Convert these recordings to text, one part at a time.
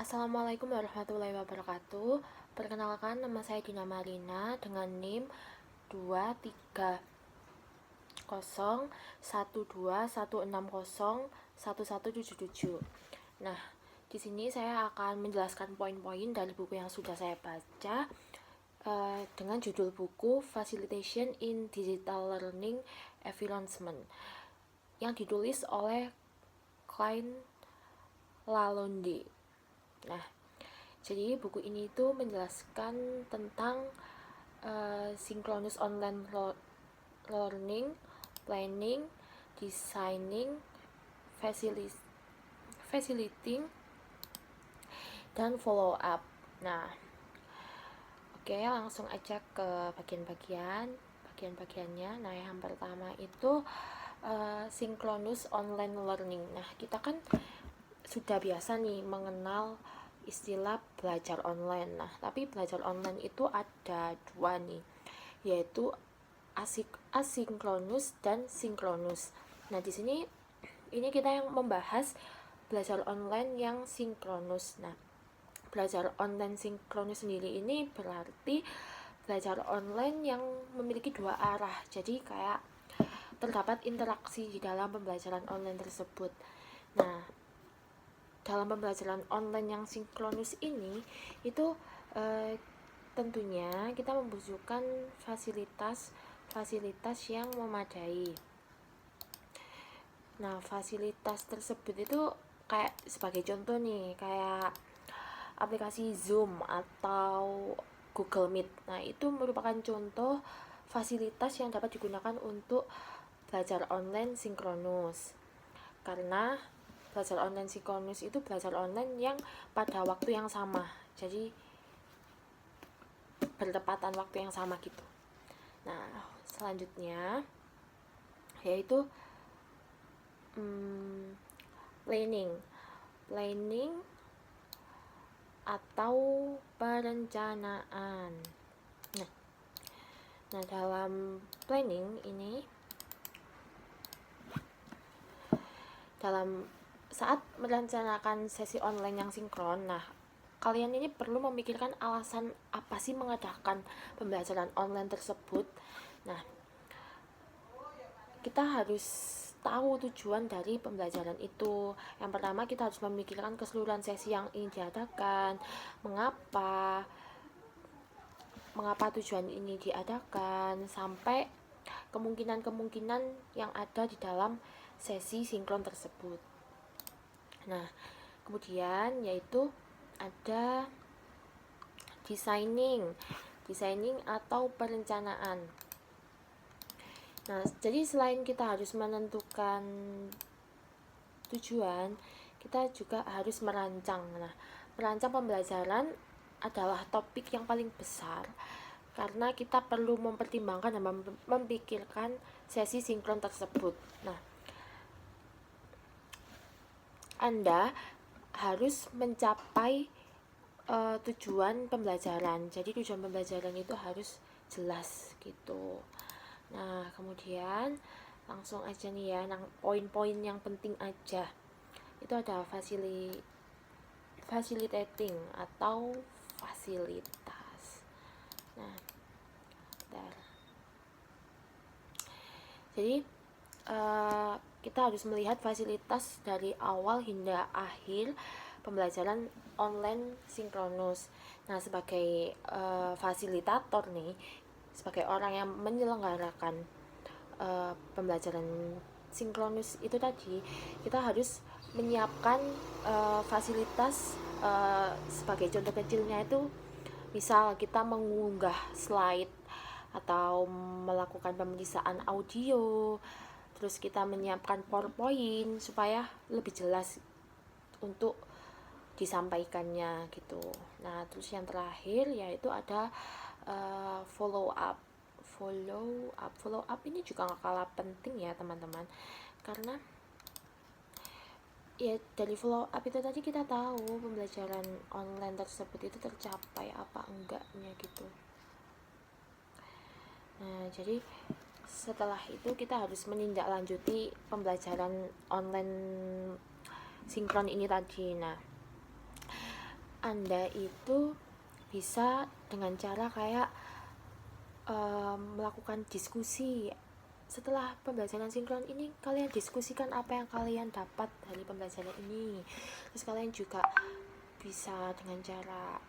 Assalamualaikum warahmatullahi wabarakatuh. Perkenalkan, nama saya Dina Marina dengan NIM 2301216011777. Nah, di sini saya akan menjelaskan poin-poin dari buku yang sudah saya baca dengan judul buku Facilitation in Digital Learning Environment yang ditulis oleh Klein Lalonde. Nah, jadi buku ini itu menjelaskan tentang synchronous online learning, planning, designing, facilitating, dan follow up. Nah, oke, langsung aja ke bagian-bagiannya. Nah, yang pertama itu synchronous online learning. Nah, kita kan sudah biasa nih mengenal istilah belajar online. Nah, tapi belajar online itu ada dua nih, yaitu asinkronus dan sinkronus. Nah, di sini ini kita yang membahas belajar online yang sinkronus. Nah, belajar online sinkronus sendiri ini berarti belajar online yang memiliki dua arah. Jadi kayak terdapat interaksi di dalam pembelajaran online tersebut. Nah, dalam pembelajaran online yang sinkronus ini itu tentunya kita membutuhkan fasilitas yang memadai. Nah, fasilitas tersebut itu kayak sebagai contoh nih, kayak aplikasi Zoom atau Google Meet. Nah, itu merupakan contoh fasilitas yang dapat digunakan untuk belajar online sinkronus. Karena belajar online sinkronus itu belajar online yang pada waktu yang sama, jadi bertepatan waktu yang sama gitu. Nah, selanjutnya yaitu planning atau perencanaan. Nah, dalam planning ini, dalam saat merencanakan sesi online yang sinkron, nah kalian ini perlu memikirkan alasan apa sih mengadakan pembelajaran online tersebut. Nah, kita harus tahu tujuan dari pembelajaran itu. Yang pertama, kita harus memikirkan keseluruhan sesi yang ingin diadakan, mengapa tujuan ini diadakan, sampai kemungkinan-kemungkinan yang ada di dalam sesi sinkron tersebut. Nah, kemudian yaitu ada designing atau perencanaan. Nah, jadi selain kita harus menentukan tujuan, kita juga harus merancang. Nah, merancang pembelajaran adalah topik yang paling besar karena kita perlu mempertimbangkan dan memikirkan sesi sinkron tersebut. Nah, Anda harus mencapai tujuan pembelajaran. Jadi tujuan pembelajaran itu harus jelas gitu. Nah, kemudian langsung aja nih ya, poin-poin yang penting aja. Itu ada facilitating atau fasilitas. Nah, bentar. Jadi kita harus melihat fasilitas dari awal hingga akhir pembelajaran online sinkronus. Nah, sebagai fasilitator nih, sebagai orang yang menyelenggarakan pembelajaran sinkronus itu tadi, kita harus menyiapkan fasilitas sebagai contoh kecilnya itu, misal kita mengunggah slide atau melakukan pemeriksaan audio, terus kita menyiapkan PowerPoint supaya lebih jelas untuk disampaikannya gitu. Nah, terus yang terakhir yaitu ada follow up ini juga gak kalah penting ya teman-teman, karena ya dari follow up itu tadi kita tahu pembelajaran online tersebut itu tercapai apa enggaknya gitu. Nah, jadi setelah itu kita harus menindaklanjuti pembelajaran online sinkron ini tadi. Nah, Anda itu bisa dengan cara kayak melakukan diskusi. Setelah pembelajaran sinkron ini, kalian diskusikan apa yang kalian dapat dari pembelajaran ini. Terus kalian juga bisa dengan cara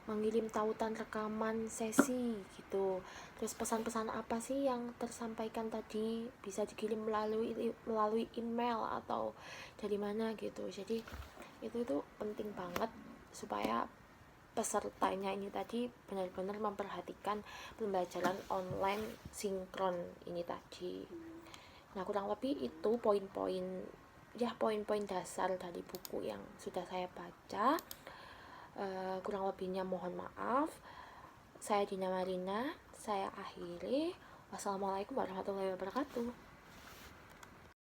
mengirim tautan rekaman sesi gitu. Terus pesan-pesan apa sih yang tersampaikan tadi bisa dikirim melalui email atau dari mana gitu. Jadi itu penting banget supaya pesertanya ini tadi benar-benar memperhatikan pembelajaran online sinkron ini tadi. Nah, kurang lebih itu poin-poin dasar dari buku yang sudah saya baca. Kurang lebihnya mohon maaf. Saya Dina Marina, saya akhiri. Wassalamualaikum warahmatullahi wabarakatuh.